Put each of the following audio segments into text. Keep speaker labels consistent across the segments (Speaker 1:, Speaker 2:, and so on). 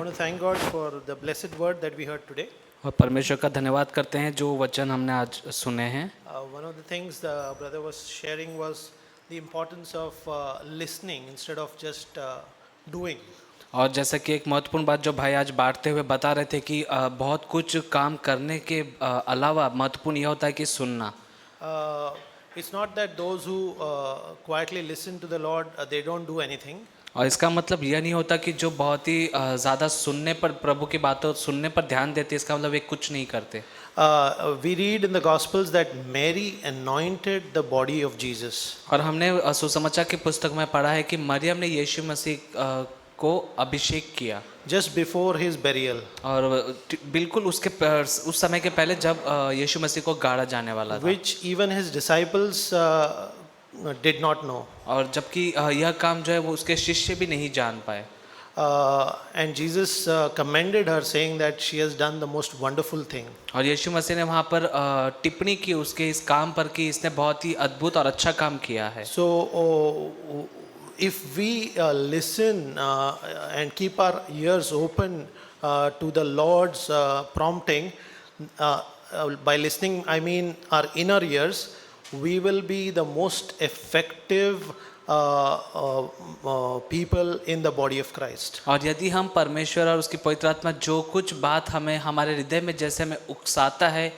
Speaker 1: want to thank God for the blessed word that we heard today.
Speaker 2: और परमेश्वर का धन्यवाद करते हैं जो वचन हमने आज सुने हैं।
Speaker 1: One of the things the brother was sharing was the importance of listening instead of just doing.
Speaker 2: और जैसा कि एक महत्वपूर्ण बात जो भाई आज बांटते हुए बता रहे थे कि बहुत कुछ काम करने के अलावा महत्वपूर्ण यह होता है कि सुनना।
Speaker 1: It's not that those who quietly listen to the Lord, they don't do anything.
Speaker 2: और इसका मतलब यह नहीं होता कि जो बहुत ही ज़्यादा सुनने पर प्रभु की बातों सुनने पर ध्यान देते इसका मतलब वे कुछ नहीं करते।
Speaker 1: We read in the Gospels that Mary anointed the body of Jesus.
Speaker 2: और हमने सुसमाचार की पुस्तक में पढ़ा है कि मरियम ने यीशु मसीह को अभिषेक किया
Speaker 1: just before his burial.
Speaker 2: और बिल्कुल उस समय के पहले जब यीशु मसीह को गाड़ा जाने वाला था,
Speaker 1: which even his disciples did not know.
Speaker 2: और जबकि यह काम जो है वो उसके शिष्य भी नहीं जान पाए।
Speaker 1: And Jesus commended her saying that she has done the most wonderful thing.
Speaker 2: और यीशु मसीह ने वहाँ पर टिप्पणी की उसके इस काम पर कि इसने बहुत ही अद्भुत और अच्छा काम किया है।
Speaker 1: So if we listen and keep our ears open to the Lord's prompting, by listening I mean our inner ears, we will be the most effective people in the body of Christ.
Speaker 2: और यदि हम परमेश्वर और उसकी पवित्र आत्मा जो कुछ बात हमें हमारे हृदय में जैसे हमें उकसाता है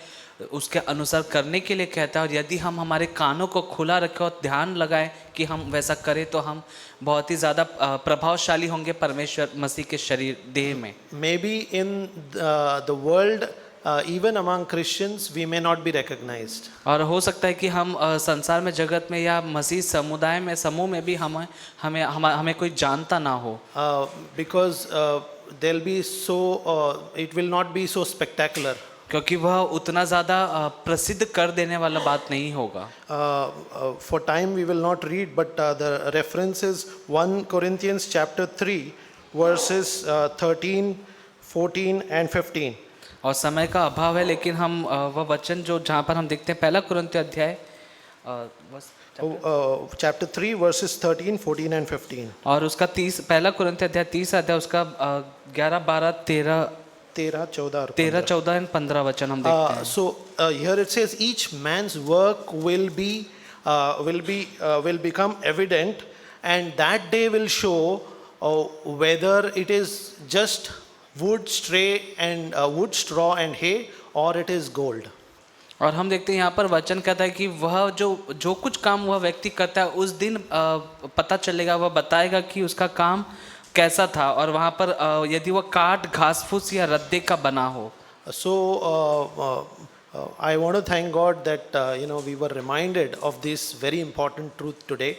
Speaker 2: उसके अनुसार करने के लिए कहता है, और यदि हम हमारे कानों को खुला रखें और ध्यान लगाएं कि हम वैसा करें तो हम बहुत ही ज़्यादा प्रभावशाली होंगे परमेश्वर मसीह के शरीर देह में।
Speaker 1: Maybe in the world, even among Christians, we may not be recognized.
Speaker 2: और हो सकता है कि हम संसार में जगत में या मसीह समुदाय में समूह में भी हमें कोई जानता ना हो,
Speaker 1: Because they'll be so it will not be so spectacular.
Speaker 2: क्योंकि वह उतना ज़्यादा प्रसिद्ध कर देने वाला बात नहीं होगा।
Speaker 1: For time we will not read, but the reference is 1 Corinthians chapter 3 verses 13, 14 and 15.
Speaker 2: और समय का अभाव है, लेकिन हम वह वचन जो जहाँ पर हम देखते हैं पहला कुरिन्थियों अध्याय
Speaker 1: Chapter 3 verses 13, 14 and 15.
Speaker 2: और उसका पहला कुरिन्थियों अध्याय 30 अध्याय उसका 11, 12, 13, 14 और 15 वचन हम देखते हैं।
Speaker 1: So here it says each man's work will become evident, and that day will show whether it is just wood, straw and hay, or it is gold.
Speaker 2: और हम देखते हैं यहाँ पर वचन कहता है कि वह जो कुछ काम वह व्यक्ति करता है उस दिन पता चलेगा, वह बताएगा कि उसका काम कैसा था, और वहाँ पर यदि वह काट, घास फूस या रद्दे का बना हो।
Speaker 1: So I want to thank God that we were reminded of this very important truth today.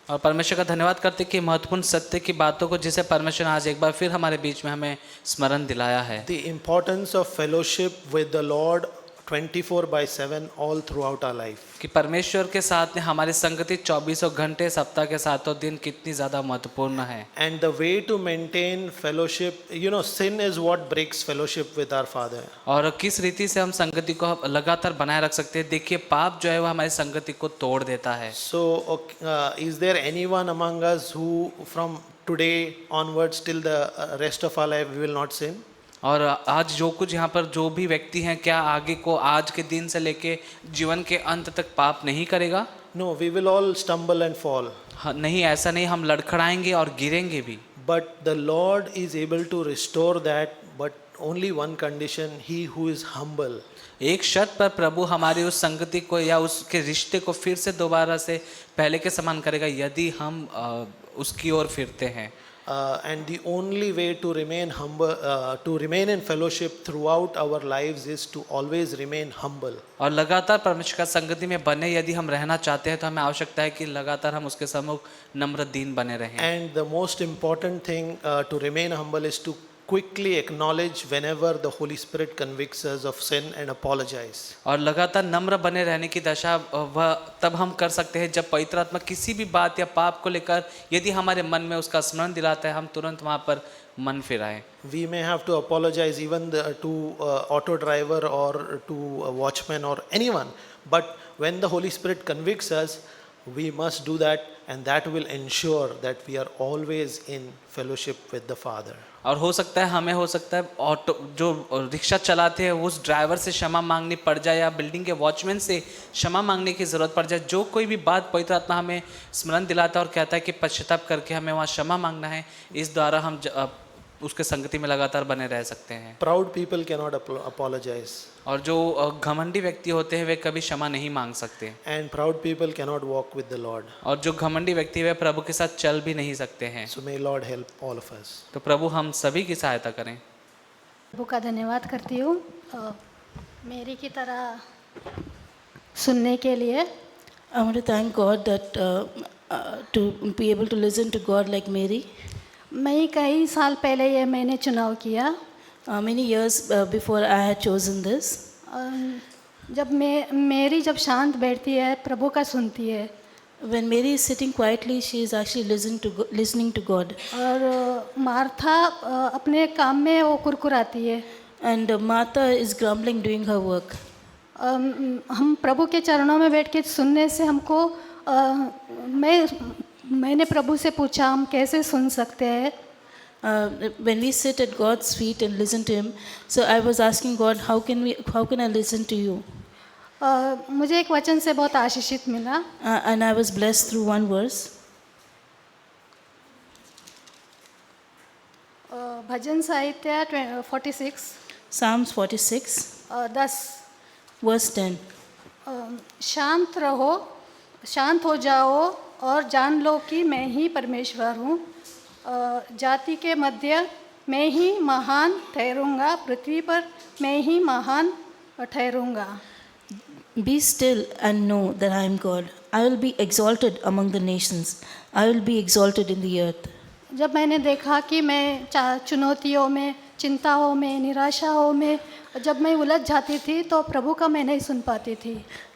Speaker 2: और परमेश्वर का धन्यवाद करते कि महत्वपूर्ण सत्य की बातों को जिसे परमेश्वर ने आज एक बार फिर हमारे बीच में हमें स्मरण दिलाया है।
Speaker 1: The importance of fellowship with the Lord 24/7 all throughout our life.
Speaker 2: कि परमेश्वर के साथ में हमारी संगति 24 घंटे सप्ताह के सातों दिन कितनी ज़्यादा महत्वपूर्ण है।
Speaker 1: And the way to maintain fellowship, sin is what breaks fellowship with our Father.
Speaker 2: और किस रीति से हम संगति को लगातार बनाए रख सकते हैं? देखिए पाप जो है वो हमारी संगति को तोड़ देता है।
Speaker 1: So is there anyone among us who from today onwards till the rest of our life we will not sin?
Speaker 2: और आज जो कुछ यहाँ पर जो भी व्यक्ति हैं क्या आगे को आज के दिन से लेके जीवन के अंत तक पाप नहीं करेगा?
Speaker 1: No, we will all stumble and fall.
Speaker 2: नहीं, ऐसा नहीं, हम लड़खड़ाएंगे और गिरेंगे भी।
Speaker 1: But the Lord is able to restore that, but only one condition, he who is humble.
Speaker 2: एक शर्त पर प्रभु हमारी उस संगति को या उसके रिश्ते को फिर से दोबारा से पहले के समान करेगा यदि हम उसकी ओर फिरते हैं।
Speaker 1: And the only way to remain humble, to remain in fellowship throughout our lives is to always remain humble.
Speaker 2: और लगातार परमेश्वर का संगति में बने यदि हम रहना चाहते हैं तो हमें आवश्यकता है कि लगातार हम उसके सम्मुख नम्र दीन बने रहें।
Speaker 1: And the most important thing to remain humble is to quickly acknowledge whenever the Holy Spirit convicts us of sin and apologize.
Speaker 2: और लगातार नम्र बने रहने की दशा वह तब हम कर सकते हैं जब पवित्र आत्मा किसी भी बात या पाप को लेकर यदि हमारे मन में उसका स्मरण दिलाता है हम तुरंत वहाँ पर मन फिराएं।
Speaker 1: We may have to apologize even to auto driver or to a watchman or anyone, but when the Holy Spirit convicts us, we must do that, and that will ensure that we are always in fellowship with the Father.
Speaker 2: और हो सकता है हमें हो सकता है auto जो rickshaw चलाते हैं उस ड्राइवर से क्षमा मांगनी पड़ जाए या बिल्डिंग के वॉचमैन से क्षमा मांगने की ज़रूरत पड़ जाए। जो कोई भी बात पवित्र आत्मा हमें स्मरण दिलाता है और कहता है कि पश्चाताप करके हमें वहाँ क्षमा मांगना है, इस द्वारा हम उसके संगति में लगातार बने रह सकते हैं।
Speaker 1: Proud people cannot apologize,
Speaker 2: और जो घमंडी व्यक्ति होते हैं वे कभी क्षमा नहीं मांग सकते,
Speaker 1: and proud people cannot walk with the Lord.
Speaker 2: और जो घमंडी व्यक्ति वे प्रभु के साथ चल भी नहीं सकते हैं।
Speaker 1: So may Lord help all of us.
Speaker 2: तो प्रभु हम सभी की सहायता करें।
Speaker 3: प्रभु का धन्यवाद करती हूँ मेरी की तरह सुनने के लिए।
Speaker 4: I want to thank God that to be able to listen to God like Mary.
Speaker 3: मैं कई साल पहले ये मैंने चुनाव किया।
Speaker 4: Many years before I had chosen this.
Speaker 3: जब मेरी जब शांत बैठती है प्रभु का सुनती है,
Speaker 4: When Mary is sitting quietly, she is actually listening to God.
Speaker 3: और मार्था अपने काम में वो कुरकुराती है,
Speaker 4: And Martha is grumbling doing her work.
Speaker 3: हम प्रभु के चरणों में बैठ के सुनने से हमको मैंने प्रभु से पूछा हम कैसे सुन सकते हैं।
Speaker 4: When we sit at God's feet and listen to Him, so I was asking God, how can I listen to you?
Speaker 3: मुझे एक वचन से बहुत आशीषित मिला।
Speaker 4: And I was blessed through one verse.
Speaker 3: भजन साहित्य 46
Speaker 4: Psalms 46,
Speaker 3: 10
Speaker 4: verse 10.
Speaker 3: शांत रहो, शांत हो जाओ और जान लो कि मैं ही परमेश्वर हूँ। जाति के मध्य मैं ही महान ठहरूंगा, पृथ्वी पर मैं ही महान ठहरूंगा।
Speaker 4: Be still and know that I am God. I will be exalted among the nations. I will be exalted in the earth.
Speaker 3: जब मैंने देखा कि मैं चुनौतियों में, चिंताओं में, निराशाओं में जब मैं उलझ जाती थी तो प्रभु का मैं नहीं सुन पाती थी।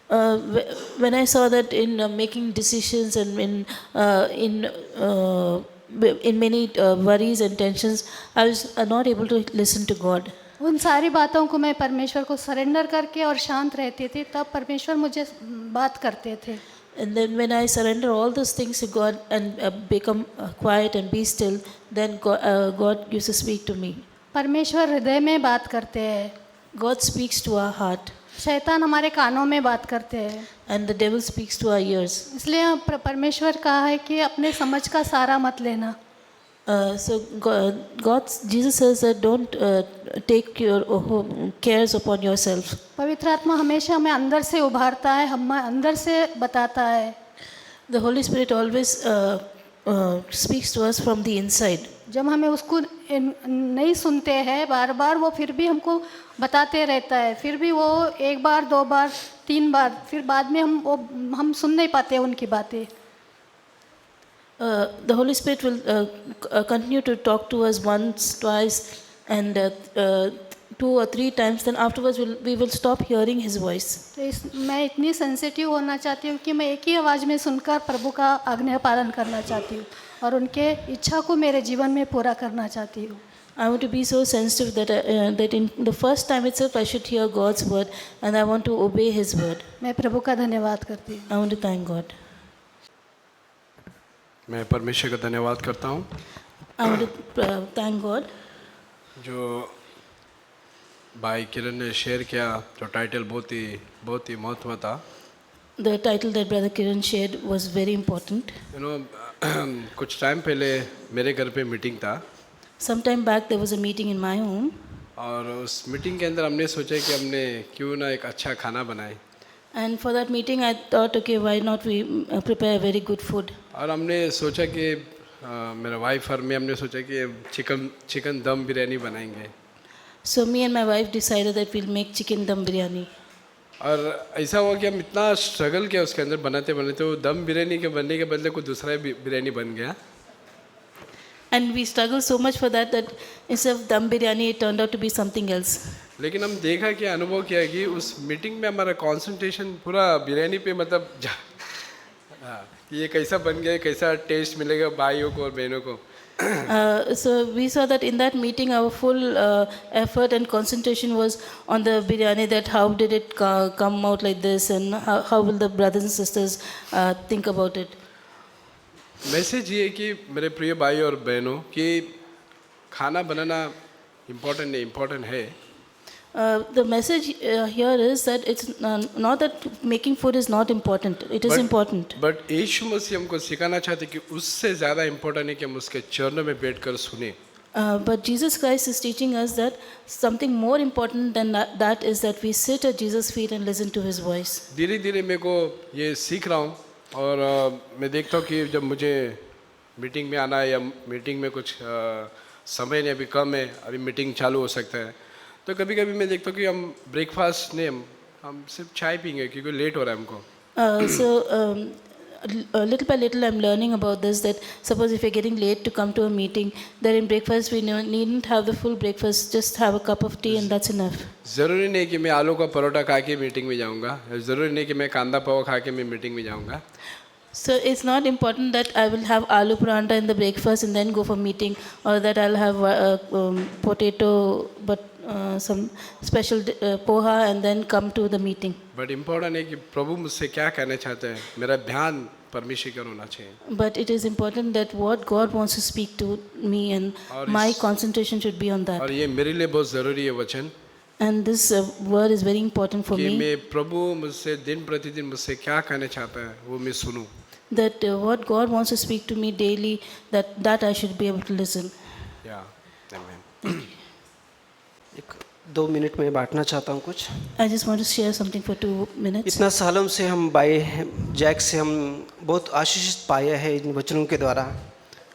Speaker 4: When I saw that in making decisions and in many worries and tensions, I was not able to listen to God.
Speaker 3: उन सारी बातों को मैं परमेश्वर को सरेंडर करके और शांत रहती थी, तब परमेश्वर मुझे बात करते थे।
Speaker 4: And then when I surrender all those things to God and become quiet and be still, then God used to speak to me.
Speaker 3: परमेश्वर हृदय में बात करते हैं।
Speaker 4: God speaks to our heart.
Speaker 3: शैतान हमारे कानों में बात करते हैं।
Speaker 4: And the devil speaks to our ears.
Speaker 3: इसलिए परमेश्वर कहा है कि अपने समझ का सहारा मत लेना।
Speaker 4: So Jesus says that don't take your cares upon yourself.
Speaker 3: पवित्र आत्मा हमेशा हमें अंदर से उभारता है, हमें अंदर से बताता है।
Speaker 4: The Holy Spirit always speaks to us from the inside.
Speaker 3: जब हमें उसको नहीं सुनते हैं बार बार, वो फिर भी हमको बताते रहता है, फिर भी वो एक बार, दो बार, तीन बार, फिर बाद में हम सुन नहीं पाते उनकी बातें।
Speaker 4: The Holy Spirit will continue to talk to us once, twice, and 2 or 3 times. Then afterwards, we will stop hearing His voice.
Speaker 3: तो मैं इतनी सेंसिटिव होना चाहती हूँ कि मैं एक ही आवाज़ में सुनकर प्रभु का आज्ञा पालन करना चाहती हूँ और उनके इच्छा को मेरे जीवन में पूरा करना चाहती हूँ।
Speaker 4: I want to be so sensitive that in the first time itself I should hear God's word and I want to obey His word.
Speaker 3: मैं प्रभु का धन्यवाद करती हूँ।
Speaker 4: I want to thank God.
Speaker 5: मैं परमेश्वर का धन्यवाद करता हूँ
Speaker 4: I want to thank God.
Speaker 5: जो भाई किरण ने शेयर किया, जो टाइटल बहुत ही महत्व था।
Speaker 4: The title that Brother Kiran shared was very important.
Speaker 5: कुछ टाइम पहले मेरे घर पे मीटिंग था।
Speaker 4: Some time back there was a meeting in my home.
Speaker 5: और उस मीटिंग के अंदर हमने सोचा कि हमने क्यों ना एक अच्छा खाना बनाए।
Speaker 4: And for that meeting I thought, okay, why not we prepare very good food.
Speaker 5: और हमने सोचा कि मेरा वाइफ और मैं हमने सोचा कि चिकन दम बिरयानी बनाएंगे।
Speaker 4: So me and my wife decided that we'll make chicken dum biryani.
Speaker 5: और ऐसा हुआ कि हम इतना स्ट्रगल किया उसके अंदर बनाते वो दम बिरयानी के बनने के बदले कोई दूसरा बिरयानी बन गया।
Speaker 4: And we struggled so much for that instead of dum biryani it turned out to be something else.
Speaker 5: लेकिन हम देखा कि अनुभव किया कि उस मीटिंग में हमारा कंसंट्रेशन पूरा बिरयानी पे मतलब ये कैसा बन गया, कैसा टेस्ट मिलेगा भाइयों को और बहनों को।
Speaker 4: So we saw that in that meeting, our full effort and concentration was on the biryani. That how did it come out like this, and how will the brothers and sisters think about it?
Speaker 5: Message ये है कि मेरे प्रिय भाई और बहनों कि खाना बनाना इम्पोर्टेंट नहीं, इम्पोर्टेंट है,
Speaker 4: The message here is that it's not that making food is not important. It is important.
Speaker 5: But Yeshu Masih हमको सिखाना चाहते कि उससे ज़्यादा इम्पोर्टेंट है कि हम उसके चरणों में बैठकर सुने।
Speaker 4: But Jesus Christ is teaching us that something more important than that is that we sit at Jesus' feet and listen to His voice.
Speaker 5: धीरे धीरे मेरे को ये सीख रहा हूँ और मैं देखता हूँ कि जब मुझे मीटिंग में आना है या मीटिंग में कुछ समय नहीं, अभी कम है, अभी मीटिंग चालू हो सकता है, तो कभी कभी मैं देखता हूँ कि हम ब्रेकफास्ट नहीं, हम सिर्फ चाय पीएंगे क्योंकि लेट हो रहा है हमको।
Speaker 4: So little by little I'm learning about this, that suppose if you're getting late to come to a meeting, then in breakfast we needn't have the full breakfast, just have a cup of tea and that's enough.
Speaker 5: ज़रूरी नहीं कि मैं आलू का परोठा खा के meeting में जाऊँगा, ज़रूरी नहीं कि मैं कांदा पाव खा के मैं मीटिंग में जाऊँगा।
Speaker 4: So it's not important that I will have aloo paranta in the breakfast and then go for meeting, or that I'll have potato but some special poha and then come to the meeting.
Speaker 5: But important है कि प्रभु मुझसे क्या कहना चाहते हैं, मेरा ध्यान परमेश्वर पर होना चाहिए।
Speaker 4: But it is important that what God wants to speak to me and my concentration should be on that.
Speaker 5: और ये मेरे लिए बहुत ज़रूरी है वचन
Speaker 4: And this word is very important for
Speaker 5: कि
Speaker 4: me,
Speaker 5: मैं प्रभु मुझसे दिन प्रतिदिन मुझसे क्या कहना चाहता है वो मैं सुनूं।
Speaker 4: that what God wants to speak to me daily, that I should be able to listen.
Speaker 5: या आमेन।
Speaker 6: 1-2 मिनट में बांटना चाहता हूँ कुछ।
Speaker 4: I just want to share something for 2 minutes.
Speaker 6: इतना सालों से हम भाई जैक से हम बहुत आशीषित पाए हैं इन वचनों के द्वारा।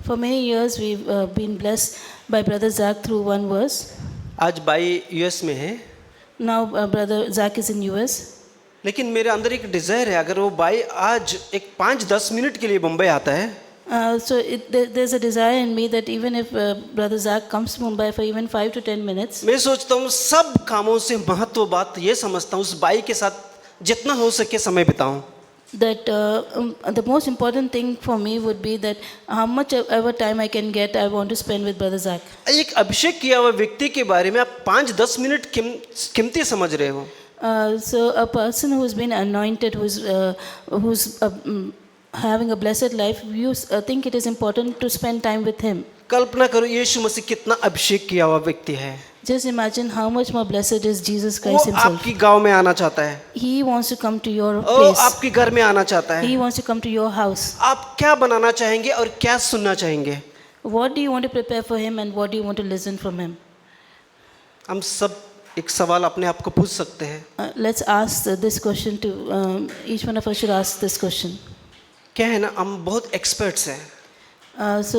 Speaker 4: For many years we've been blessed by Brother Zach through one verse.
Speaker 6: आज भाई यूएस में है,
Speaker 4: Now Brother Zach is in US.
Speaker 6: लेकिन मेरे अंदर एक डिज़ायर है, अगर वो भाई आज एक 5-10 मिनट के लिए मुंबई आता है
Speaker 4: So there's a desire in me that even if Brother Zach comes to Mumbai for even 5 to 10 minutes,
Speaker 6: मैं सोचता हूँ सब कामों से महत्व बात ये समझता हूँ उस भाई के साथ जितना हो सके समय बिताऊं।
Speaker 4: that the most important thing for me would be that how much ever time I can get, I want to spend with Brother Zach.
Speaker 6: एक अभिषेक किया हुआ व्यक्ति के बारे में आप 5-10 मिनट कीमती समझ रहे हो।
Speaker 4: So a person who's been anointed, who's having a blessed life, you think it is important to spend time with him.
Speaker 6: कल्पना करो यीशु मसीह कितना अभिषेक किया हुआ व्यक्ति है,
Speaker 4: Just imagine how much more blessed is Jesus
Speaker 6: वो
Speaker 4: Christ himself.
Speaker 6: आपकी गांव में आना चाहता है,
Speaker 4: He wants to come to your
Speaker 6: वो
Speaker 4: place.
Speaker 6: आपके घर में आना चाहता है।
Speaker 4: He wants to come to your house.
Speaker 6: आप क्या बनाना चाहेंगे और क्या सुनना चाहेंगे?
Speaker 4: What do you want to prepare for him and what do you want to listen from him?
Speaker 6: हम सब एक सवाल अपने आप को पूछ सकते हैं।
Speaker 4: Let's ask this question to each one of us should ask this question.
Speaker 6: क्या है ना, हम बहुत एक्सपर्ट्स हैं,
Speaker 4: So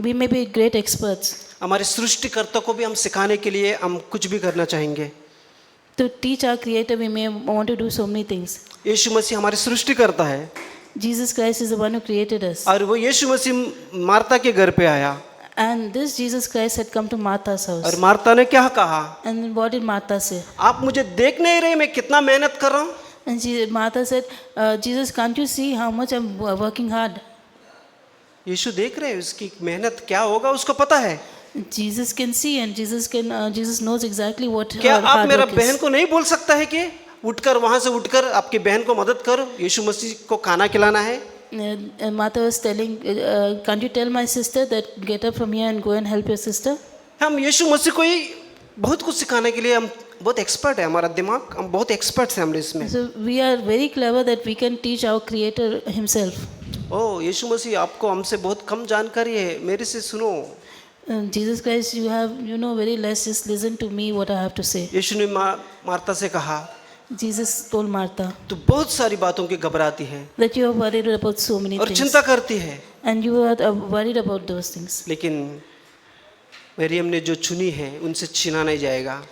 Speaker 4: we may be great experts.
Speaker 6: हमारे सृष्टिकर्ता को भी हम सिखाने के लिए हम कुछ भी करना चाहेंगे।
Speaker 4: To teach our Creator, we may want to do so many things.
Speaker 6: यीशु मसीह हमारे सृष्टिकर्ता है
Speaker 4: Jesus Christ is the one who created us.
Speaker 6: और वो यीशु मसीह मार्ता के घर पे आया
Speaker 4: And this Jesus Christ had come to Martha's
Speaker 6: और
Speaker 4: house.
Speaker 6: मार्ता ने क्या कहा,
Speaker 4: And what did Martha say?
Speaker 6: आप मुझे देख नहीं रहे मैं कितना मेहनत कर रहा हूँ?
Speaker 4: And Martha said, Jesus, can't you see how much I'm working hard?
Speaker 6: यीशु देख रहे हैं उसकी मेहनत क्या होगा, उसको पता है।
Speaker 4: Jesus can see and Jesus knows exactly what
Speaker 6: क्या
Speaker 4: her
Speaker 6: आप
Speaker 4: hard
Speaker 6: मेरा
Speaker 4: work
Speaker 6: बहन
Speaker 4: is.
Speaker 6: को नहीं बोल सकता है कि उठकर वहां से उठकर आपकी बहन को मदद करो, यीशु मसीह को खाना खिलाना है?
Speaker 4: And Martha was telling, can't you tell my sister that get up from here and go and help your sister?
Speaker 6: हम यीशु मसीह को ही बहुत कुछ सिखाने के लिए हम बहुत एक्सपर्ट है, हमारा दिमाग, हम बहुत एक्सपर्ट्स हैं हम इसमें।
Speaker 4: So we are very clever that we can teach our Creator himself.
Speaker 6: ओ यीशु मसीह आपको हमसे बहुत कम जानकारी है, मेरे से सुनो।
Speaker 4: Jesus Christ, you know very less, just listen to me what I have to say.
Speaker 6: यीशु ने मार्ता से कहा
Speaker 4: Jesus told Martha
Speaker 6: तू बहुत सारी बातों की घबराती है
Speaker 4: that you are worried about so many
Speaker 6: और
Speaker 4: things.
Speaker 6: चिंता करती है,
Speaker 4: And you are worried about those things.
Speaker 6: लेकिन मरियम ने जो चुनी है उनसे छीना नहीं जाएगा।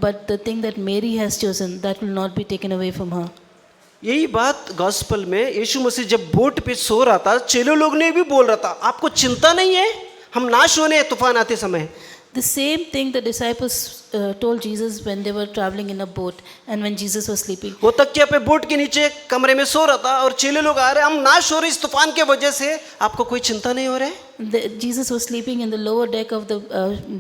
Speaker 4: But the thing that Mary has chosen, that will not be taken away from her.
Speaker 6: यही बात गॉस्पल में यीशु मसीह जब बोट पे सो रहा था, चेलों लोग ने भी बोल रहा था आपको चिंता नहीं है, हम नाश होने हैं तूफान आते समय।
Speaker 4: The same thing the disciples told Jesus when they were traveling in a boat and when Jesus was sleeping.
Speaker 6: वो तकिया पे बोट के नीचे कमरे में सो रहा था और चेले लोग आ रहे हैं, हम नाश हो रहे इस तूफान के वजह से, आपको कोई चिंता नहीं हो रहा है?
Speaker 4: Jesus was sleeping in the lower deck of the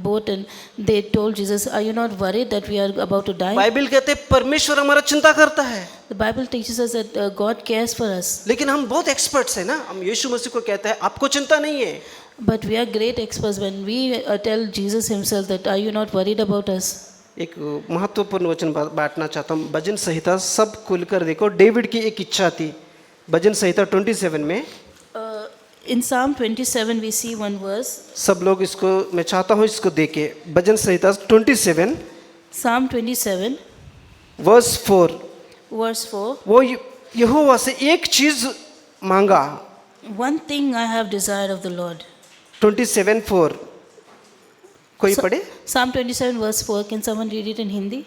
Speaker 4: boat and they told Jesus, are you not worried that we are about to die?
Speaker 6: Bible कहते हैं परमेश्वर हमारा चिंता करता है,
Speaker 4: The Bible teaches us that God cares for us.
Speaker 6: लेकिन हम बहुत एक्सपर्ट्स हैं ना, हम यीशु मसीह को कहते हैं आपको चिंता नहीं है,
Speaker 4: But we are great experts when we tell Jesus himself that are you not worried about us?
Speaker 6: एक महत्वपूर्ण वचन बांटना चाहता हूँ। भजन संहिता सब खुलकर देखो, डेविड की एक इच्छा थी। भजन संहिता 27 में
Speaker 4: In Psalm 27 we see one verse.
Speaker 6: सब लोग इसको, मैं चाहता हूँ इसको देखे। भजन संहिता 27
Speaker 4: Psalm 27
Speaker 6: वर्स 4,
Speaker 4: verse 4.
Speaker 6: वो यहोवा से एक चीज मांगा।
Speaker 4: One thing I have desired of the Lord.
Speaker 6: 27:4 कोई पढ़े?
Speaker 4: Psalm 27 verse 4. Can someone read it in Hindi?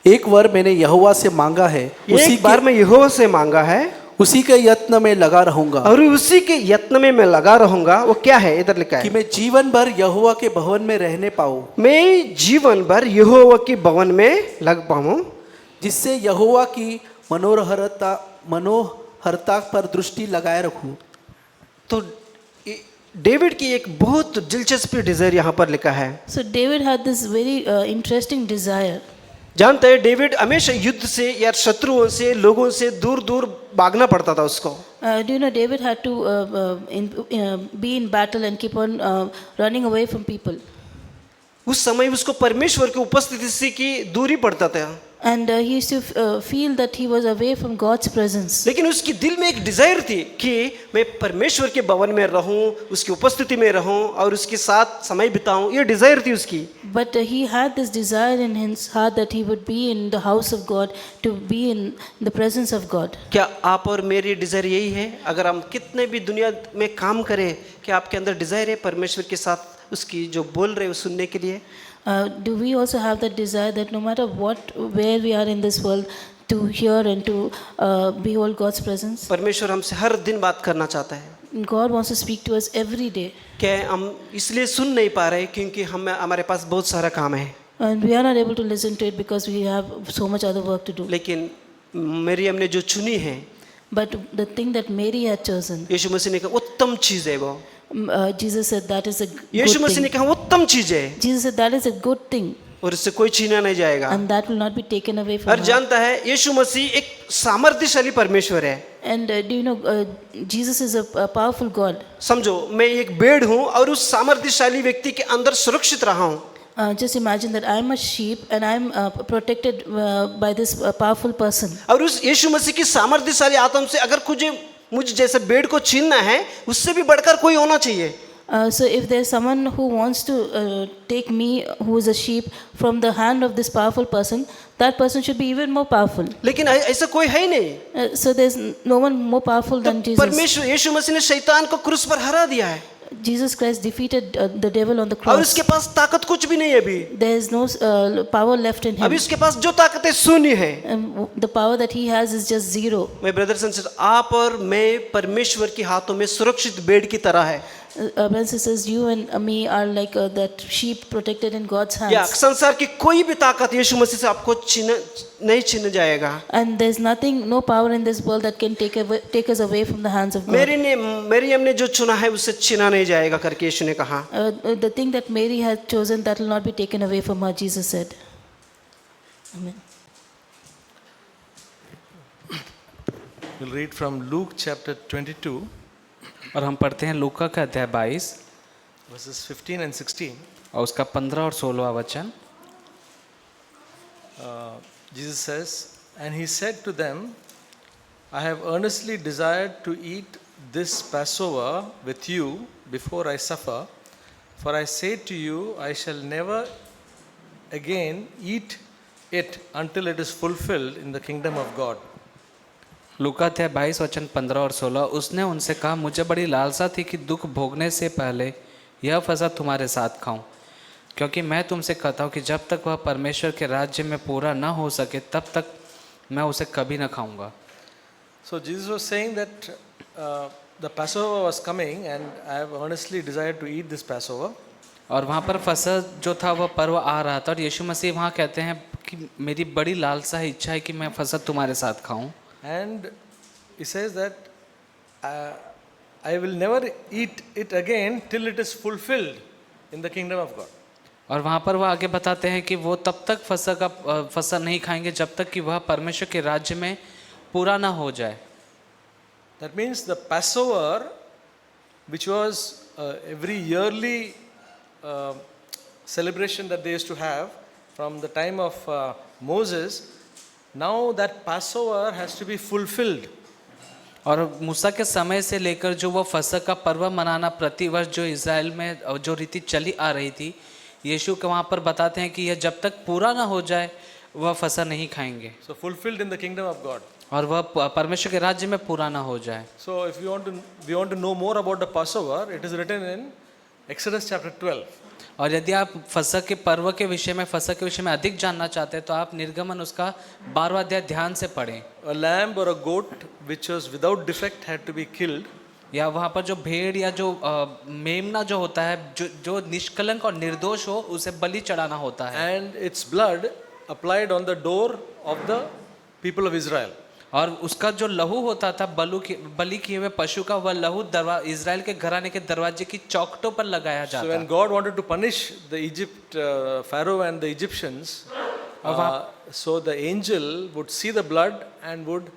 Speaker 7: एक वर मैंने यहोवा से मांगा है,
Speaker 6: एक बार मैं यहोवा से मांगा है,
Speaker 7: उसी के यत्न में लगा रहूंगा,
Speaker 6: और उसी के यत्न में मैं लगा रहूंगा। वो क्या है? इधर लिखा
Speaker 7: कि
Speaker 6: है,
Speaker 7: मैं जीवन भर यहोवा के भवन में रहने पाऊं,
Speaker 6: मैं जीवन भर यहोवा के भवन में लग पाऊं,
Speaker 7: जिससे यहोवा की मनोहरता पर दृष्टि लगाए रखूं।
Speaker 6: तो डेविड की एक बहुत दिलचस्प डिजायर यहाँ पर लिखा है।
Speaker 4: So David had this very interesting desire.
Speaker 6: जानते हैं डेविड हमेशा युद्ध से या शत्रुओं से, लोगों से दूर दूर भागना पड़ता था उसको।
Speaker 4: Do you know David had to be in battle and keep on running away from people.
Speaker 6: उस समय उसको परमेश्वर की उपस्थिति से की दूरी पड़ता था,
Speaker 4: And he used to feel that he was away from God's presence.
Speaker 6: लेकिन उसकी दिल में एक डिजायर थी कि मैं परमेश्वर के भवन में रहूं, उसकी उपस्थिति में रहूं और उसके साथ समय बिताऊं। ये डिजायर थी उसकी।
Speaker 4: But he had this desire in his heart that he would be in the house of God, to be in the presence of God.
Speaker 6: क्या आप और मेरी डिजायर यही है? अगर हम कितने भी दुनिया में काम करें, क्या आपके अंदर डिजायर है परमेश्वर के साथ उसकी जो बोल रहे हो सुनने के लिए?
Speaker 4: Do we also have that desire that no matter where we are in this world, to hear and to behold God's presence?
Speaker 6: परमेश्वर हमसे हर दिन बात करना चाहता है।
Speaker 4: God wants to speak to us every day.
Speaker 6: क्या हम इसलिए सुन नहीं पा रहे क्योंकि हमारे पास बहुत सारा काम है,
Speaker 4: And we are not able to listen to it because we have so much other work to do.
Speaker 6: लेकिन मरियम ने जो चुनी है,
Speaker 4: But the thing that Mary had chosen,
Speaker 6: यीशु मसीह ने कहा उत्तम चीज है वो।
Speaker 4: Jesus said that is a
Speaker 6: Yeshu
Speaker 4: good
Speaker 6: मसीह ने
Speaker 4: thing.
Speaker 6: कहा उत्तम चीज है
Speaker 4: Jesus said that is a good thing
Speaker 6: और इससे कोई छीना नहीं जाएगा।
Speaker 4: and that will not be taken away from
Speaker 6: her
Speaker 4: her.
Speaker 6: जानता है यीशु मसीह एक सामर्थ्यशाली परमेश्वर है।
Speaker 4: And do you know Jesus is a powerful God.
Speaker 6: समझो मैं एक भेड़ हूँ और उस सामर्थ्यशाली व्यक्ति के अंदर सुरक्षित रहा हूँ।
Speaker 4: Just imagine that I am a sheep and I am protected by this powerful person.
Speaker 6: और उस यीशु मसीह की सामर्थ्यशाली आत्मा से अगर मुझे जैसे भेड़ को छीनना है, उससे भी बढ़कर कोई होना चाहिए।
Speaker 4: So if there's someone who wants to take me, who is a sheep, from the hand of this powerful person, that person should be even more powerful.
Speaker 6: लेकिन ऐसा कोई है ही नहीं।
Speaker 4: So there's no one more powerful than Jesus.
Speaker 6: परमेश्वर यीशु मसीह ने शैतान को क्रूस पर हरा दिया है
Speaker 4: Jesus Christ defeated the devil on the
Speaker 6: और
Speaker 4: cross.
Speaker 6: उसके पास ताकत कुछ भी नहीं है अभी।
Speaker 4: There is no power left in him.
Speaker 6: अभी उसके पास जो ताकत है शून्य है।
Speaker 4: And the power that he has is just zero.
Speaker 6: मैं ब्रदर्स एंड सिस्टर्स, आप और मैं परमेश्वर के हाथों में सुरक्षित भेड़ की तरह है।
Speaker 4: Brothers and sisters, you and me are like that sheep protected in God's
Speaker 6: या
Speaker 4: hands.
Speaker 6: संसार की कोई भी ताकत यीशु मसीह से आपको नहीं छीन जाएगा।
Speaker 4: And there's nothing, no power in this world that can take us away from the hands of God.
Speaker 6: Maryam ने जो चुना है उससे छीना नहीं जाएगा करके यीशु ने कहा।
Speaker 4: The thing that Mary had chosen, that will not be taken away from her, Jesus said. Amen.
Speaker 8: We'll read from Luke chapter 22,
Speaker 2: और हम पढ़ते हैं लूका का अध्याय 22
Speaker 8: verses 15 and 16.
Speaker 2: और उसका 15 और 16 वचन।
Speaker 8: Jesus says, "And he said to them, I have earnestly desired to eat this Passover with you before I suffer, for I say to you, I shall never again eat it until it is fulfilled in the kingdom of God."
Speaker 2: लूका अध्याय 22 वचन 15 और 16। उसने उनसे कहा, मुझे बड़ी लालसा थी कि दुख भोगने से पहले यह फसह तुम्हारे साथ खाऊं, क्योंकि मैं तुमसे कहता हूँ कि जब तक वह परमेश्वर के राज्य में पूरा न हो सके तब तक मैं उसे कभी न खाऊंगा।
Speaker 8: So Jesus was saying that the Passover was coming, and I have earnestly desired to eat this Passover.
Speaker 2: और वहाँ पर फसह जो था वह पर्व आ रहा था और यीशु मसीह वहाँ कहते हैं कि मेरी बड़ी लालसा है, इच्छा है कि मैं फसह तुम्हारे साथ खाऊं.
Speaker 8: And he says that I will never eat it again till it is fulfilled in the kingdom of God.
Speaker 2: और वहाँ पर वह आगे बताते हैं कि वो तब तक फसह नहीं खाएंगे जब तक कि वह परमेश्वर के राज्य में पूरा ना हो जाए.
Speaker 8: That means the Passover, which was every yearly celebration that they used to have from the time of Moses, now that Passover has to be fulfilled.
Speaker 2: और मूसा के समय से लेकर जो वो फसह का पर्व मनाना प्रतिवर्ष जो इज़राइल में जो रीति चली आ रही थी, यीशु के वहाँ पर बताते हैं कि यह जब तक पूरा ना हो जाए वह फसह नहीं खाएंगे.
Speaker 8: So fulfilled in the kingdom of God.
Speaker 2: और वह परमेश्वर के राज्य में पूरा ना हो जाए.
Speaker 8: So if we want to know more about the Passover, it is written in Exodus chapter 12.
Speaker 2: और यदि आप फसह के पर्व के विषय में फसह के विषय में अधिक जानना चाहते हैं तो आप निर्गमन उसका 12वां अध्याय ध्यान से पढ़ें.
Speaker 8: A lamb or a goat which was without defect had to be killed.
Speaker 2: या वहाँ पर जो भेड़ या जो मेमना जो होता है जो निष्कलंक और निर्दोष हो उसे बलि चढ़ाना होता है.
Speaker 8: And its blood applied on the door of the people of Israel.
Speaker 2: और उसका जो लहू होता था बलि किए हुए पशु का, वह लहू इजराइल के घराने के दरवाजे की चौखटों पर लगाया
Speaker 8: So
Speaker 2: जाता.
Speaker 8: when God wanted to punish the Pharaoh and the Egyptians, so the angel would see the blood and would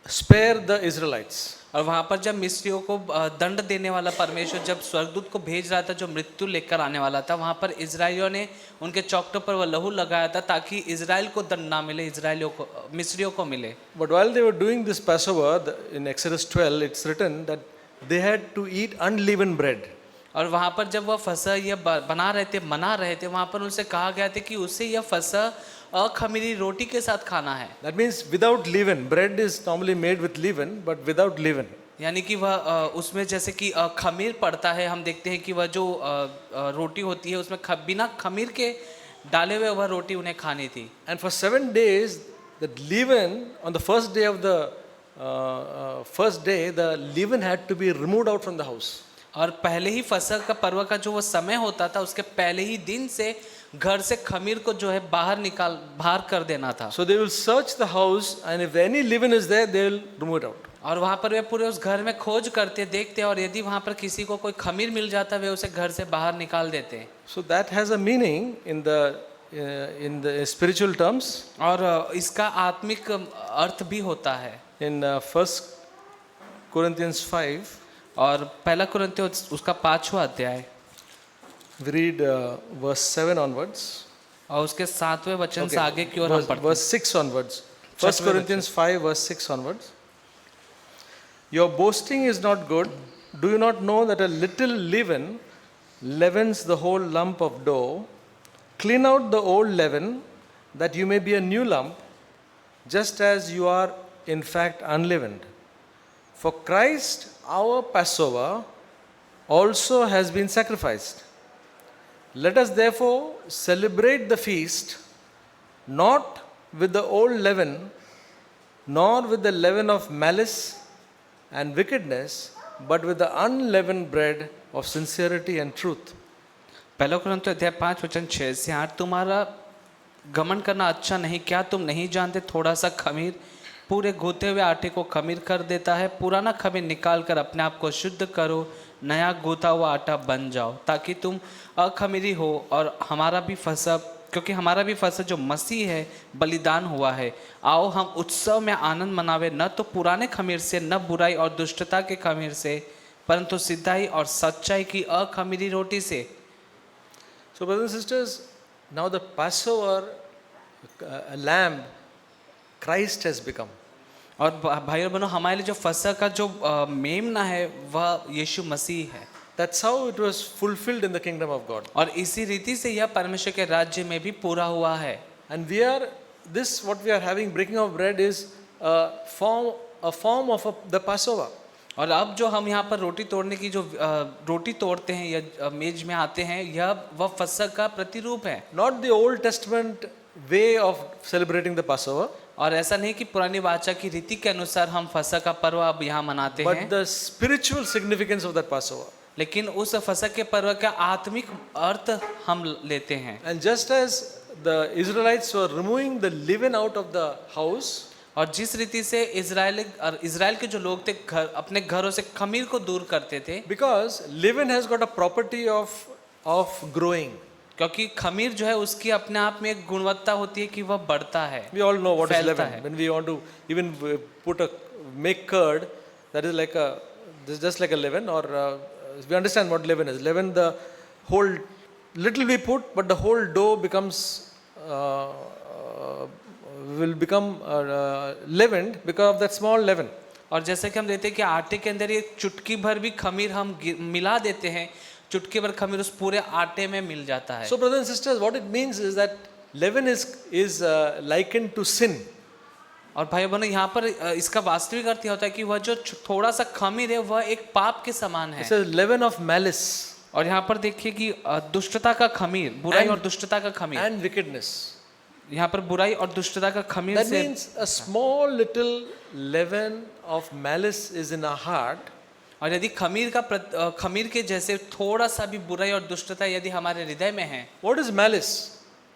Speaker 8: spare the Israelites.
Speaker 2: और वहाँ पर जब मिस्रियों को दंड देने वाला परमेश्वर जब स्वर्गदूत को भेज रहा था जो मृत्यु लेकर आने वाला था, वहाँ पर इजराइलियों ने उनके चौखटों पर वह लहू लगाया था ताकि इजराइल को दंड ना मिले, इजराइलियों को मिस्रियों को मिले.
Speaker 8: But while they were doing this Passover, in Exodus 12, it's written that they had to eat unleavened bread.
Speaker 2: और वहाँ पर जब वह फसह यह मना रहे थे, वहाँ पर उनसे कहा गया था कि उसे यह फसह अखमीरी रोटी के साथ खाना है.
Speaker 8: That means without leaven. Bread is normally made with leaven, but without leaven.
Speaker 2: यानी कि वह उसमें जैसे कि खमीर पड़ता है, हम देखते हैं कि वह जो रोटी होती है उसमें बिना खमीर के डाले हुए वह रोटी उन्हें खानी थी.
Speaker 8: And for 7 days, the leaven, on the first day of the the leaven had to be removed out from the house.
Speaker 2: और पहले ही फसह का पर्व का जो वो समय होता था उसके पहले ही दिन से घर से खमीर को जो है बाहर कर देना था.
Speaker 8: So they will search the house, and if any leaven is there, they will remove it out.
Speaker 2: और वहाँ पर वे पूरे उस घर में खोज करते देखते और यदि वहाँ पर किसी को कोई खमीर मिल जाता वे उसे घर से बाहर निकाल देते.
Speaker 8: So that has a meaning in the spiritual terms.
Speaker 2: और इसका आत्मिक अर्थ भी होता है.
Speaker 8: In 1 Corinthians 5,
Speaker 2: और पहला कुरिन्थियों उसका 5वां अध्याय,
Speaker 8: we read verse 7 onwards.
Speaker 2: और उसके 7वें वचन से आगे की ओर हम पढ़ते हैं.
Speaker 8: Verse 6 onwards. 1 Corinthians 5 verse 6 onwards. Your boasting is not good. Do you not know that a little leaven leavens the whole lump of dough? Clean out the old leaven, that you may be a new lump, just as you are in fact unleavened. For Christ, our Passover, also has been sacrificed. Let us therefore celebrate the feast, not with the old leaven, nor with the leaven of malice and wickedness, but with the unleavened bread of sincerity and truth.
Speaker 2: पहला कुरिन्थियों अध्याय 5 वचन 6 से 8, तुम्हारा गमन करना अच्छा नहीं, क्या तुम नहीं जानते थोड़ा सा खमीर पूरे गूथे हुए आटे को खमीर कर देता है. पुराना खमीर निकाल कर अपने आप को शुद्ध करो, नया गूथा हुआ आटा बन जाओ, ताकि तुम अखमीरी हो और हमारा भी फसह, क्योंकि हमारा भी फसह जो मसीह है बलिदान हुआ है. आओ हम उत्सव में आनंद मनावे, न तो पुराने खमीर से, न बुराई और दुष्टता के खमीर से, परंतु सिद्धाई और सच्चाई की अखमीरी रोटी से.
Speaker 8: So, brothers and sisters, now the Passover lamb, Christ has become.
Speaker 2: और भाइयों बहनों, हमारे लिए जो फसह का जो मेमना है वह यीशु मसीह है.
Speaker 8: That's how it was fulfilled in the kingdom of God.
Speaker 2: और इसी रीति से यह परमेश्वर के राज्य में भी पूरा हुआ है.
Speaker 8: And what we are having, breaking of bread, is a form of the Passover.
Speaker 2: और अब जो हम यहाँ पर रोटी तोड़ने की जो रोटी तोड़ते हैं या मेज में आते हैं, यह वह फसह का प्रतिरूप है.
Speaker 8: Not the Old Testament way of celebrating the Passover.
Speaker 2: और ऐसा नहीं कि पुरानी वाचा की रीति के अनुसार हम फसह का पर्व अब यहाँ मनाते
Speaker 8: but
Speaker 2: हैं,
Speaker 8: the spiritual significance of that Passover.
Speaker 2: लेकिन उस फसह के पर्व का आत्मिक अर्थ हम लेते हैं।
Speaker 8: And just as the Israelites were removing the leaven out of the house,
Speaker 2: और जिस रीति से इज़राइल के जो लोग थे अपने घरों से खमीर को दूर करते थे,
Speaker 8: because leaven has got a property of growing.
Speaker 2: क्योंकि खमीर जो है उसकी अपने आप में एक गुणवत्ता होती है कि वह बढ़ता है,
Speaker 8: We all know what is
Speaker 2: फैलता
Speaker 8: leaven.
Speaker 2: है।
Speaker 8: When we want to even make curd, that is like this is just like a leaven, or we understand what leaven is. Leaven, the whole little we put, but the whole dough becomes will become leavened because of that small leaven.
Speaker 2: और जैसे कि हम देते हैं कि आटे के अंदर एक चुटकी भर भी खमीर हम मिला देते हैं, चुटकी भर खमीर उस पूरे आटे में मिल जाता है।
Speaker 8: So brothers and sisters, what it means is that leaven is likened to sin.
Speaker 2: और भाई बहनों, यहाँ पर इसका वास्तविक अर्थ यह होता है कि वह जो थोड़ा सा खमीर है वह एक पाप के समान है।
Speaker 8: It says leaven of malice
Speaker 2: और यहाँ पर देखिए कि दुष्टता का खमीर, बुराई और दुष्टता का खमीर,
Speaker 8: and wickedness.
Speaker 2: यहाँ पर बुराई और दुष्टता का खमीर
Speaker 8: That
Speaker 2: से
Speaker 8: means a small little leaven of malice is in our heart.
Speaker 2: और यदि खमीर के जैसे थोड़ा सा भी बुराई और दुष्टता यदि हमारे हृदय में है।
Speaker 8: What is malice?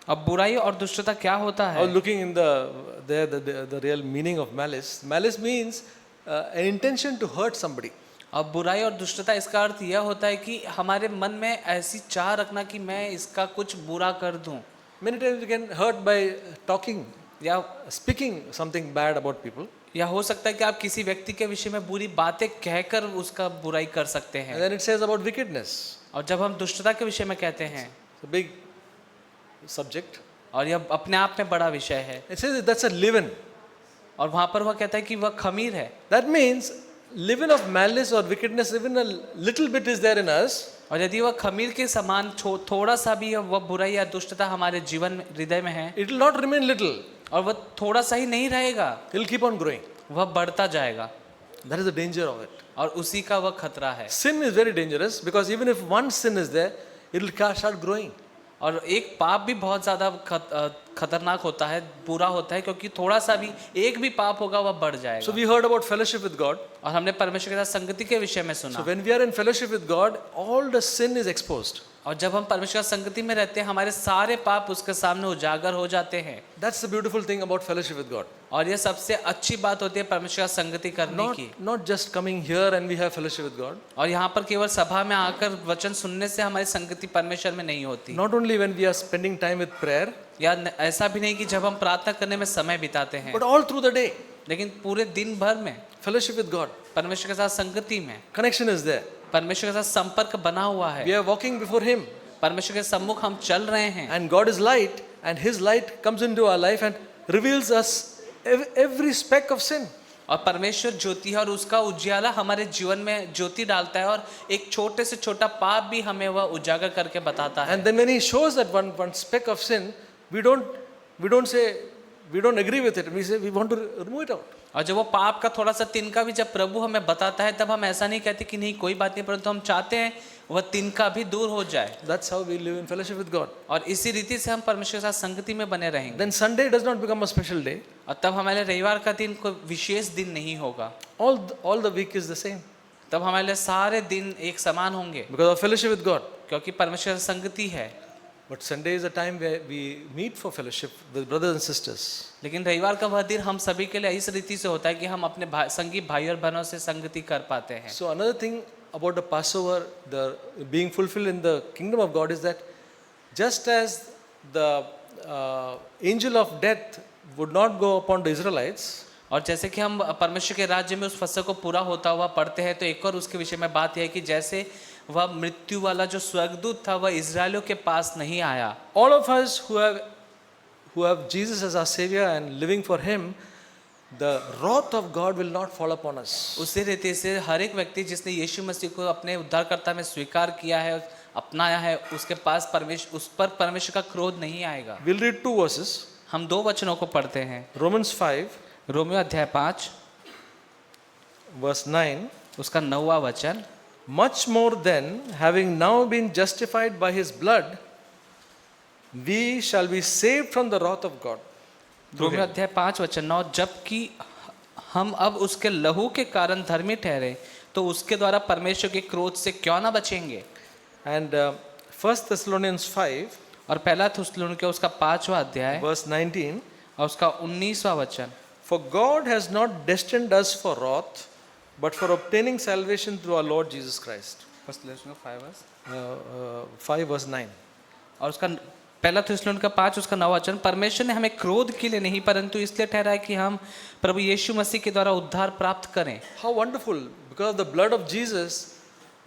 Speaker 2: अब बुराई और दुष्टता क्या होता
Speaker 8: I was
Speaker 2: है?
Speaker 8: looking in the real meaning of malice. Malice means an intention to hurt somebody.
Speaker 2: अब बुराई और दुष्टता इसका अर्थ यह होता है कि हमारे मन में ऐसी चाह रखना कि मैं इसका कुछ बुरा कर दूं,
Speaker 8: Many times we can hurt by talking,
Speaker 2: या
Speaker 8: speaking something bad about people,
Speaker 2: या हो सकता है कि आप किसी व्यक्ति के विषय में बुरी बातें कहकर उसका बुराई कर सकते
Speaker 8: and
Speaker 2: हैं।
Speaker 8: then it says about wickedness.
Speaker 2: और जब हम दुष्टता के विषय में कहते हैं,
Speaker 8: It's a big subject.
Speaker 2: और यह अपने आप में बड़ा विषय है,
Speaker 8: It says that's a leaven.
Speaker 2: और वहां पर वह कहता है कि वह खमीर है।
Speaker 8: That means leaven of malice or wickedness, even a little bit is there in us.
Speaker 2: और यदि वह खमीर के समान थोड़ा सा भी वह बुराई या दुष्टता हमारे जीवन में, हृदय में है,
Speaker 8: It will not remain little.
Speaker 2: और वह थोड़ा सा ही नहीं रहेगा,
Speaker 8: It will keep on growing.
Speaker 2: वह बढ़ता जाएगा,
Speaker 8: That is the danger of it.
Speaker 2: और उसी का वह खतरा है।
Speaker 8: Sin is very dangerous because even if one sin is there, it will start growing.
Speaker 2: और एक पाप भी बहुत ज़्यादा खतरनाक होता है, बुरा होता है, क्योंकि थोड़ा सा भी एक भी पाप होगा वह बढ़
Speaker 8: So
Speaker 2: जाएगा।
Speaker 8: we heard about fellowship with God.
Speaker 2: और हमने परमेश्वर के साथ संगति के विषय में
Speaker 8: So
Speaker 2: सुना,
Speaker 8: when we are in fellowship with God, all the sin is exposed.
Speaker 2: और जब हम परमेश्वर की संगति में रहते हैं हमारे सारे पाप उसके सामने उजागर हो जाते हैं।
Speaker 8: That's the beautiful thing about fellowship with God.
Speaker 2: और ये सबसे अच्छी बात होती है परमेश्वर की संगति करने की।
Speaker 8: Not just coming here and we have fellowship with God.
Speaker 2: और यहाँ पर केवल सभा में आकर वचन सुनने से हमारी संगति परमेश्वर में नहीं होती,
Speaker 8: Not only when we are spending time with prayer,
Speaker 2: या ऐसा भी नहीं कि जब हम प्रार्थना करने में समय बिताते हैं,
Speaker 8: but all through the day.
Speaker 2: लेकिन पूरे दिन भर में
Speaker 8: Fellowship with God.
Speaker 2: परमेश्वर के साथ संगति में,
Speaker 8: Connection is there.
Speaker 2: परमेश्वर के साथ संपर्क बना हुआ
Speaker 8: We
Speaker 2: है।
Speaker 8: are walking before Him.
Speaker 2: परमेश्वर के सम्मुख हम चल रहे हैं,
Speaker 8: And God is light, and His light comes into our life and reveals us every speck of sin.
Speaker 2: और परमेश्वर ज्योति है और उसका उज्याला हमारे जीवन में ज्योति डालता है, और एक छोटे से छोटा पाप भी हमें वह उजागर करके बताता है।
Speaker 8: And then when He shows that one speck of sin, we don't say, we don't agree with it. We say we want to remove it out.
Speaker 2: और जब वो पाप का थोड़ा सा तिनका भी जब प्रभु हमें बताता है, तब हम ऐसा नहीं कहते कि नहीं कोई बात नहीं, परंतु हम चाहते हैं वह तिनका भी दूर हो जाए।
Speaker 8: That's how we live in fellowship with God.
Speaker 2: और इसी रीति से हम परमेश्वर के साथ संगति में बने रहेंगे।
Speaker 8: Then Sunday does not become a special day.
Speaker 2: और तब हमारे रविवार का दिन कोई विशेष दिन नहीं होगा,
Speaker 8: All the week is the same
Speaker 2: तब हमारे लिए सारे दिन एक समान होंगे,
Speaker 8: because of fellowship with God.
Speaker 2: क्योंकि परमेश्वर की संगति है।
Speaker 8: But Sunday is a time where we meet for fellowship with brothers and sisters.
Speaker 2: लेकिन रविवार का वह दिन हम सभी के लिए इस रीति से होता है कि हम अपने संगी भाई और बहनों से संगति कर पाते हैं।
Speaker 8: So another thing about the Passover, the being fulfilled in the kingdom of God, is that just as the angel of death would not go upon the Israelites,
Speaker 2: और जैसे कि हम परमेश्वर के राज्य में उस फसह को पूरा होता हुआ पढ़ते हैं, तो एक और उसके विषय में बात यह है कि जैसे वह मृत्यु वाला जो स्वर्गदूत था वह इजरायलियों के पास नहीं आया।
Speaker 8: all of us who have Jesus as our Savior and living for Him, the wrath of God will not fall upon us.
Speaker 2: उसी रीति से हर एक व्यक्ति जिसने यीशु मसीह को अपने उद्धारकर्ता में स्वीकार किया है, अपनाया है, उसके पास उस पर परमेश्वर का क्रोध नहीं आएगा।
Speaker 8: We'll read 2 verses.
Speaker 2: हम 2 वचनों को पढ़ते हैं।
Speaker 8: Romans 5,
Speaker 2: रोमियो अध्याय 5
Speaker 8: verse 9.
Speaker 2: उसका 9वां वचन,
Speaker 8: Much more then, having now been justified by His blood, we shall be saved from the wrath of God.
Speaker 2: Romeo अध्याय 5:9, जबकि हम अब उसके लहू के कारण धर्मी ठहरे तो उसके द्वारा परमेश्वर के क्रोध से क्यों ना बचेंगे।
Speaker 8: And 1 Thessalonians 5,
Speaker 2: और पहला थिस्सलुनीके उसका 5वां अध्याय
Speaker 8: verse 19,
Speaker 2: और उसका 19वां वचन,
Speaker 8: for God has not destined us for wrath, but for obtaining salvation through our Lord Jesus Christ. 5 verse 9.
Speaker 2: और उसका पहला थिस्सलुनीके 5 उसका 9वां वचन, परमेश्वर ने हमें क्रोध के लिए नहीं परंतु इसलिए ठहराया कि हम प्रभु यीशु मसीह के द्वारा उद्धार प्राप्त करें।
Speaker 8: How wonderful! Because of the blood of Jesus,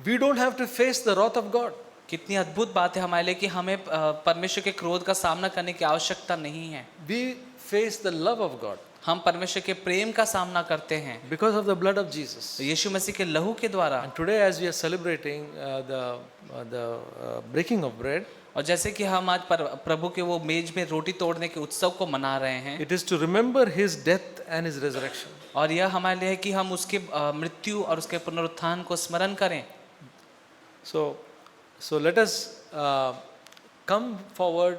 Speaker 8: we don't have to face the wrath of God.
Speaker 2: कितनी अद्भुत बात है हमारे लिए कि हमें परमेश्वर के क्रोध का सामना करने की आवश्यकता नहीं है।
Speaker 8: We face the love of God
Speaker 2: हम परमेश्वर के प्रेम का सामना करते हैं
Speaker 8: because of the blood of Jesus.
Speaker 2: यीशु मसीह के लहू के द्वारा।
Speaker 8: And today, as we are celebrating the breaking of bread,
Speaker 2: और जैसे कि हम आज प्रभु के वो मेज में रोटी तोड़ने के उत्सव को मना रहे हैं,
Speaker 8: it is to remember His death and His resurrection.
Speaker 2: और यह हमारे लिए है कि हम उसके मृत्यु और उसके पुनरुत्थान को स्मरण करें।
Speaker 8: So let us come forward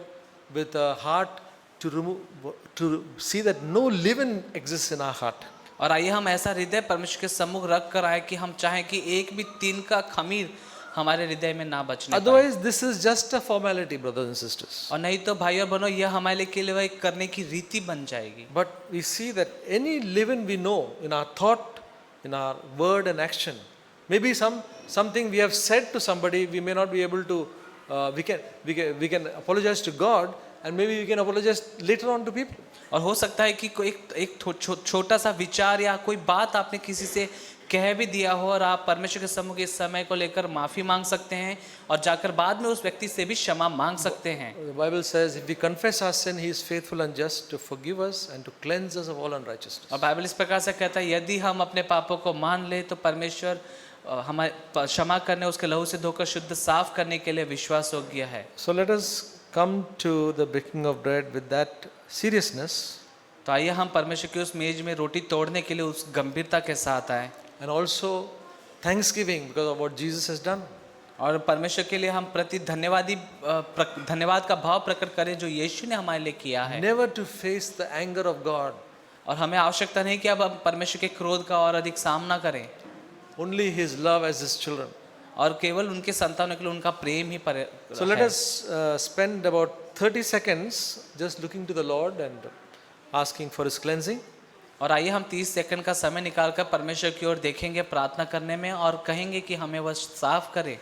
Speaker 8: with a heart to see that no leaven exists in our heart.
Speaker 2: और आइए हम ऐसा हृदय परमेश्वर के सम्मुख रख कर आए कि हम चाहें कि एक भी तिल का खमीर हमारे हृदय में ना बचने पाए।
Speaker 8: Otherwise, this is just a formality, brothers and sisters.
Speaker 2: और नहीं तो भाई और बहनों, यह हमारे लिए केवल एक करने की रीति बन जाएगी।
Speaker 8: But we see that any leaven we know in our thought, in our word and action, maybe something we have said to somebody, we may not be able to. We can apologize to God, and maybe we can apologize later on to people.
Speaker 2: और हो सकता है कि कोई एक छोटा सा विचार या कोई बात आपने किसी से कह भी दिया हो और आप परमेश्वर के सम्मुख इस समय को लेकर माफी मांग सकते हैं और जाकर बाद में उस व्यक्ति से भी क्षमा मांग सकते हैं।
Speaker 8: The Bible says, if we confess our sin, He is faithful and just to forgive us and to cleanse us of all unrighteousness.
Speaker 2: और बाइबल इस प्रकार से कहता है, यदि हम अपने पापों को मान ले तो परमेश्वर हमारे क्षमा करने, उसके लहू से धोकर शुद्ध साफ करने के लिए विश्वास योग्य है।
Speaker 8: So let us come to the breaking of bread with that seriousness.
Speaker 2: तो आइए हम परमेश्वर की उस मेज में रोटी तोड़ने के लिए उस गंभीरता के साथ आए,
Speaker 8: And also thanksgiving because of what Jesus has done.
Speaker 2: और परमेश्वर के लिए हम प्रति धन्यवाद का भाव प्रकट करें जो यीशु ने हमारे लिए किया है।
Speaker 8: Never to face the anger of God.
Speaker 2: और हमें आवश्यकता नहीं कि अब हम परमेश्वर के क्रोध का और अधिक सामना करें,
Speaker 8: Only His love as His children.
Speaker 2: और केवल उनके संतानों के लिए उनका प्रेम ही
Speaker 8: So let us spend about 30 seconds just looking to the Lord and asking for His cleansing.
Speaker 2: और आइए हम 30 सेकंड का समय निकालकर परमेश्वर की ओर देखेंगे प्रार्थना करने में और कहेंगे कि हमें वह साफ करे।